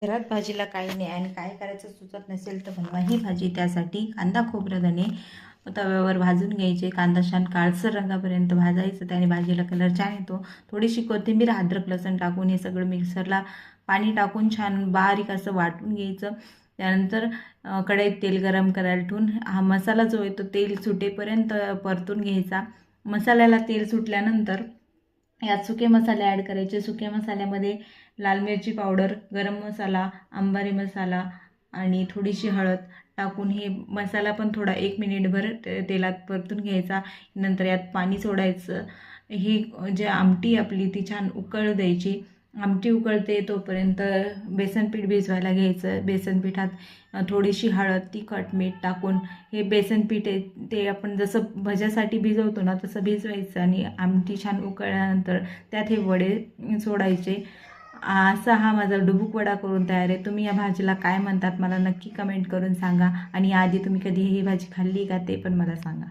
घरात भाजीला काही नाही आणि काय करायचं सुचत नसेल तर बनवा ही भाजी। त्यासाठी कांदा खोबरं धणे तव्यावर भाजून घ्यायचे। कांदा छान काळसर रंगापर्यंत भाजायचं, त्याने भाजीला कलर छान येतो। थोडीशी कोथिंबीर अद्रक लसूण टाकून हे सगळं मिक्सरला पाणी टाकून छान बारीक असं वाटून घ्यायचं। त्यानंतर कढईत तेल गरम करायला ठेवून हा मसाला जो आहे तो तेल सुटेपर्यंत परतून घ्यायचा। मसाल्याला तेल सुटल्यानंतर यात सुके मसाले ॲड करायचे। सुक्या मसाल्यामध्ये लाल मिरची पावडर, गरम मसाला, अंबारी मसाला आणि थोडीशी हळद टाकून हे मसाला पण थोडा 1 मिनिटभर तेलात परतून घ्यायचा। नंतर यात पाणी सोडायचं। ही जे आमटी आपली ती छान उकळू द्यायची। आमटी उकळते तोपर्यंत बेसन पीठ भिजवायला घ्यायचं। बेसन पिठात थोडीशी हळद, तिखट, मीठ टाकून हे बेसन पीठ आहे ते आपण जसं भज्यासाठी भिजवतो ना तसं भिजवायचं आणि आमटी छान उकळल्यानंतर त्यात हे वडे सोडायचे। असा हा माझा डुबुक वडा करून तयार आहे। तुम्ही या भाजीला काय म्हणतात मला नक्की कमेंट करून सांगा आणि याआधी तुम्ही कधी ही भाजी खाल्ली का ते पण मला सांगा।